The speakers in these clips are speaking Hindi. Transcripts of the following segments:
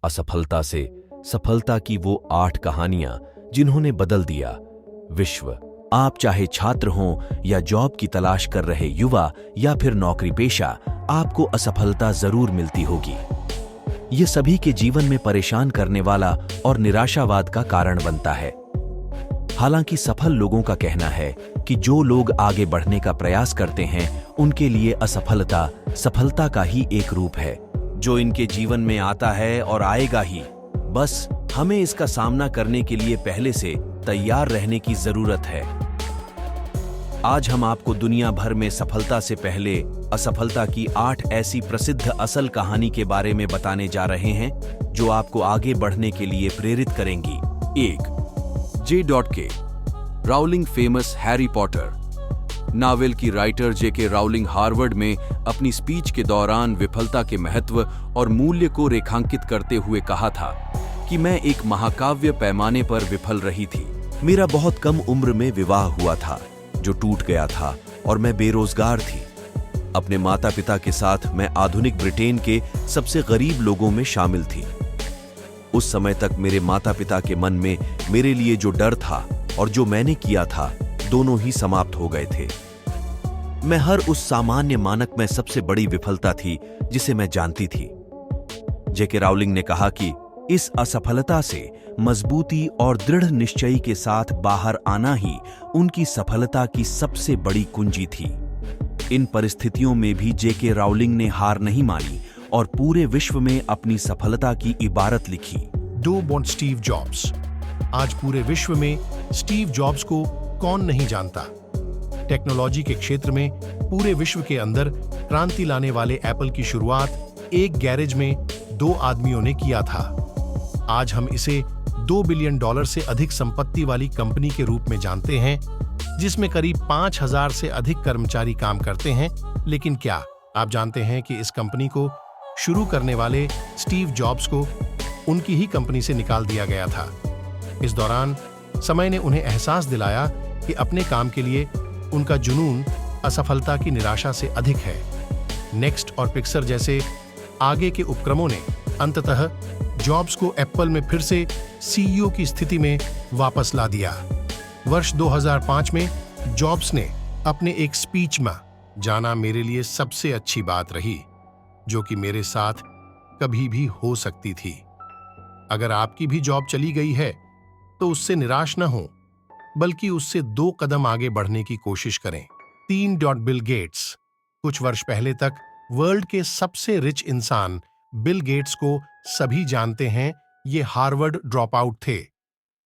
असफलता से सफलता की वो 8 कहानियां जिन्होंने बदल दिया विश्व। आप चाहे छात्र हों या जॉब की तलाश कर रहे युवा या फिर नौकरी पेशा, आपको असफलता जरूर मिलती होगी। ये सभी के जीवन में परेशान करने वाला और निराशावाद का कारण बनता है। हालांकि सफल लोगों का कहना है कि जो लोग आगे बढ़ने का प्रयास करते हैं उनके लिए असफलता सफलता का ही एक रूप है, जो इनके जीवन में आता है और आएगा ही। बस हमें इसका सामना करने के लिए पहले से तैयार रहने की जरूरत है। आज हम आपको दुनिया भर में सफलता से पहले असफलता की 8 ऐसी प्रसिद्ध असल कहानी के बारे में बताने जा रहे हैं जो आपको आगे बढ़ने के लिए प्रेरित करेंगी। 1. J.K. Rowling famous Harry Potter novel की राइटर J.K. राउलिंग हार्वर्ड में अपनी स्पीच के दौरान विफलता के महत्व और मूल्य को रेखांकित करते हुए कहा था कि मैं एक महाकाव्य पैमाने पर विफल रही थी। मेरा बहुत कम उम्र में विवाह हुआ था जो टूट गया था और मैं बेरोजगार थी। अपने माता पिता के साथ मैं आधुनिक ब्रिटेन के सबसे गरीब लोगों में शामिल थी। उस समय तक मेरे माता पिता के मन में मेरे लिए जो डर था और जो मैंने किया था, दोनों ही समाप्त हो गए थे। मैं हर उस सामान्य मानक में सबसे बड़ी विफलता थी जिसे मैं जानती थी। J.K. राउलिंग ने कहा कि इस असफलता से मजबूती और दृढ़ निश्चय के साथ बाहर आना ही उनकी सफलता की सबसे बड़ी कुंजी थी। इन परिस्थितियों में भी J.K. राउलिंग ने हार नहीं मानी और पूरे विश्व में अपनी सफलता की इबारत लिखी। Do want Steve jobs. आज पूरे विश्व में स्टीव जॉब्स को कौन नहीं जानता। टेक्नोलॉजी के क्षेत्र में पूरे विश्व के अंदर क्रांति लाने वाले एप्पल की शुरुआत एक गैरेज में 2 आदमियों ने किया था। आज हम इसे $2 बिलियन से अधिक संपत्ति वाली कंपनी के रूप में जानते हैं, जिसमें करीब 5,000 से अधिक कर्मचारी काम करते हैं। लेकिन क्या आप जानते हैं कि इस कंपनी को शुरू करने वाले स्टीव जॉब्स को उनकी ही कंपनी से निकाल दिया गया था। इस दौरान समय ने उन्हें एहसास दिलाया कि अपने काम के लिए उनका जुनून असफलता की निराशा से अधिक है। नेक्स्ट और पिक्सर जैसे आगे के उपक्रमों ने अंततः जॉब्स को एप्पल में फिर से सीईओ की स्थिति में वापस ला दिया। वर्ष 2005 में जॉब्स ने अपने एक स्पीच में जाना मेरे लिए सबसे अच्छी बात रही जो कि मेरे साथ कभी भी हो सकती थी। अगर आपकी भी जॉब चली गई है तो उससे निराश न हो, बल्कि उससे 2 कदम आगे बढ़ने की कोशिश करें। 3. Bill Gates. कुछ वर्ष पहले तक वर्ल्ड के सबसे रिच इंसान बिल गेट्स को सभी जानते हैं। ये हार्वर्ड ड्रॉप आउट थे।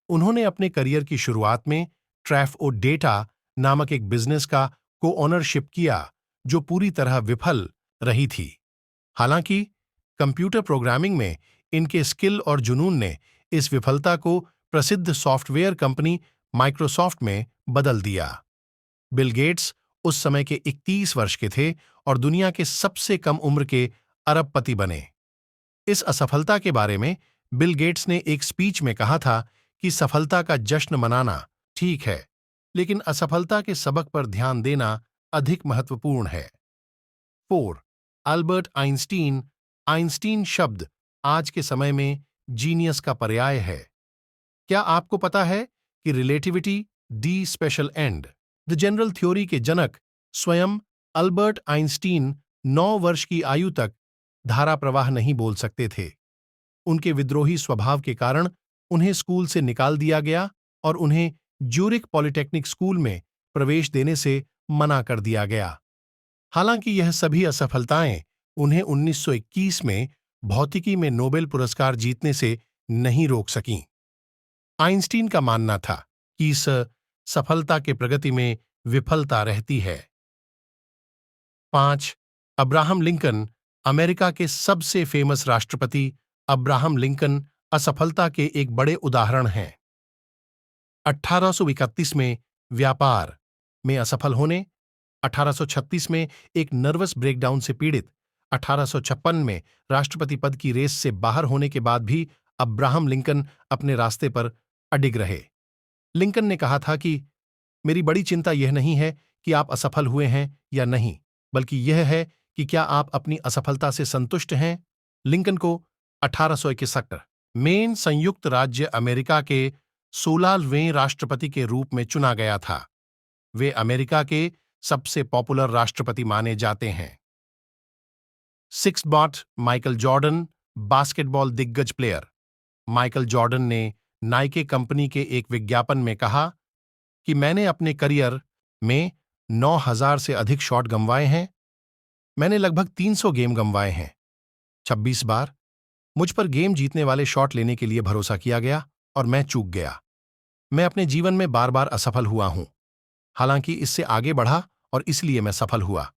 उन्होंने अपने करियर की शुरुआत में ट्रैफ और डेटा नामक एक बिजनेस का को-ओनरशिप किया जो पूरी तरह विफल रही थी। हालांकि कंप्यूटर प्रोग्रामिंग में इनके स्किल और जुनून ने इस विफलता को प्रसिद्ध सॉफ्टवेयर कंपनी माइक्रोसॉफ्ट में बदल दिया। बिल गेट्स उस समय के 31 वर्ष के थे और दुनिया के सबसे कम उम्र के अरबपति बने। इस असफलता के बारे में बिल गेट्स ने एक स्पीच में कहा था कि सफलता का जश्न मनाना ठीक है, लेकिन असफलता के सबक पर ध्यान देना अधिक महत्वपूर्ण है। 4. Albert Einstein. आइंस्टीन शब्द आज के समय में जीनियस का पर्याय है। क्या आपको पता है कि relativity D special and the general theory के जनक स्वयं अल्बर्ट आइंस्टीन 9 वर्ष की आयु तक धारा प्रवाह नहीं बोल सकते थे। उनके विद्रोही स्वभाव के कारण उन्हें स्कूल से निकाल दिया गया और उन्हें ज्यूरिख पॉलिटेक्निक स्कूल में प्रवेश देने से मना कर दिया गया। हालांकि यह सभी असफलताएं उन्हें 1921 में भौतिकी में नोबेल पुरस्कार जीतने से नहीं रोक सकीं। आइंस्टीन का मानना था कि इस सफलता के प्रगति में विफलता रहती है। 5. Abraham Lincoln. अमेरिका के सबसे फेमस राष्ट्रपति अब्राहम लिंकन असफलता के एक बड़े उदाहरण हैं। 1831 में व्यापार में असफल होने, 1836 में एक नर्वस ब्रेकडाउन से पीड़ित, 1856 में राष्ट्रपति पद की रेस से बाहर होने के बाद भी अब्राहम लिंकन अपने रास्ते पर अडिग रहे। लिंकन ने कहा था कि मेरी बड़ी चिंता यह नहीं है कि आप असफल हुए हैं या नहीं, बल्कि यह है कि क्या आप अपनी असफलता से संतुष्ट हैं। लिंकन को 1861 में संयुक्त राज्य अमेरिका के 16वें राष्ट्रपति के रूप में चुना गया था। वे अमेरिका के सबसे पॉपुलर राष्ट्रपति माने जाते हैं। 6 बॉट माइकल जॉर्डन, बास्केटबॉल दिग्गज प्लेयर। माइकल जॉर्डन ने नाइके कंपनी के एक विज्ञापन में कहा कि मैंने अपने करियर में 9,000 से अधिक शॉट गंवाए हैं। मैंने लगभग 300 गेम गंवाए हैं। 26 बार मुझ पर गेम जीतने वाले शॉट लेने के लिए भरोसा किया गया और मैं चूक गया। मैं अपने जीवन में बार बार असफल हुआ हूं, हालांकि इससे आगे बढ़ा और इसलिए मैं सफल हुआ।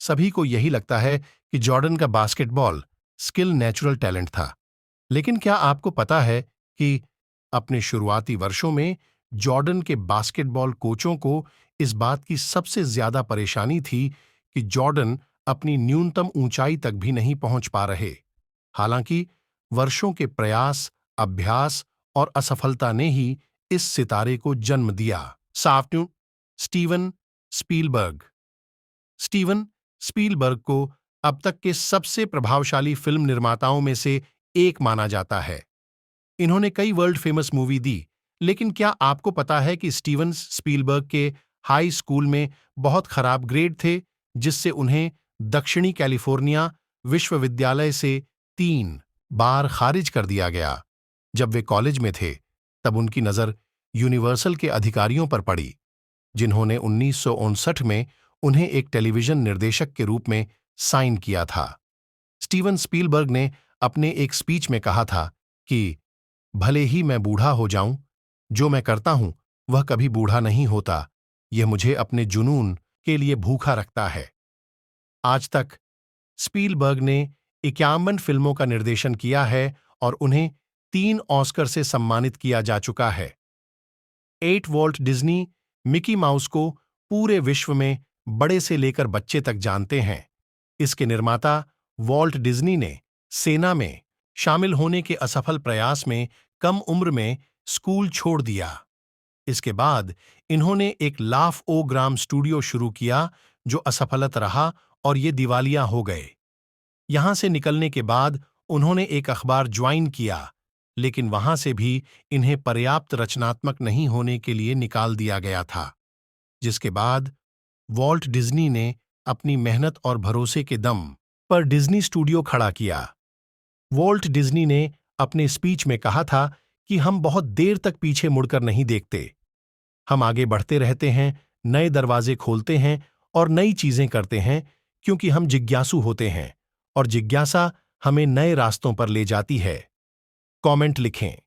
सभी को यही लगता है कि जॉर्डन का बास्केटबॉल स्किल नेचुरल टैलेंट था, लेकिन क्या आपको पता है कि अपने शुरुआती वर्षों में जॉर्डन के बास्केटबॉल कोचों को इस बात की सबसे ज्यादा परेशानी थी कि जॉर्डन अपनी न्यूनतम ऊंचाई तक भी नहीं पहुंच पा रहे। हालांकि वर्षों के प्रयास, अभ्यास और असफलता ने ही इस सितारे को जन्म दिया। साफ्टू स्टीवन स्पीलबर्ग। स्टीवन स्पीलबर्ग को अब तक के सबसे प्रभावशाली फिल्म निर्माताओं में से एक माना जाता है। इन्होंने कई वर्ल्ड फेमस मूवी दी, लेकिन क्या आपको पता है कि स्टीवन स्पीलबर्ग के हाई स्कूल में बहुत खराब ग्रेड थे, जिससे उन्हें दक्षिणी कैलिफोर्निया विश्वविद्यालय से 3 बार खारिज कर दिया गया। जब वे कॉलेज में थे, तब उनकी नज़र यूनिवर्सल के अधिकारियों पर पड़ी, जिन्होंने 1959 में उन्हें एक टेलीविजन निर्देशक के रूप में साइन किया था। स्टीवन स्पीलबर्ग ने अपने एक स्पीच में कहा था कि भले ही मैं बूढ़ा हो जाऊं, जो मैं करता हूं वह कभी बूढ़ा नहीं होता। यह मुझे अपने जुनून के लिए भूखा रखता है। आज तक स्पीलबर्ग ने 51 फिल्मों का निर्देशन किया है और उन्हें 3 ऑस्कर से सम्मानित किया जा चुका है। 8 वॉल्ट डिज्नी मिकी माउस को पूरे विश्व में बड़े से लेकर बच्चे तक जानते हैं। इसके निर्माता वॉल्ट डिज्नी ने सेना में शामिल होने के असफल प्रयास में कम उम्र में स्कूल छोड़ दिया। इसके बाद इन्होंने एक लाफ ओ ग्राम स्टूडियो शुरू किया, जो असफलत रहा और ये दिवालिया हो गए। यहां से निकलने के बाद उन्होंने एक अखबार ज्वाइन किया, लेकिन वहां से भी इन्हें पर्याप्त रचनात्मक नहीं होने के लिए निकाल दिया गया था। जिसके बाद वॉल्ट डिज्नी ने अपनी मेहनत और भरोसे के दम पर डिज्नी स्टूडियो खड़ा किया। वॉल्ट डिज्नी ने अपने स्पीच में कहा था कि हम बहुत देर तक पीछे मुड़कर नहीं देखते। हम आगे बढ़ते रहते हैं, नए दरवाजे खोलते हैं और नई चीजें करते हैं, क्योंकि हम जिज्ञासु होते हैं और जिज्ञासा हमें नए रास्तों पर ले जाती है। कमेंट लिखें।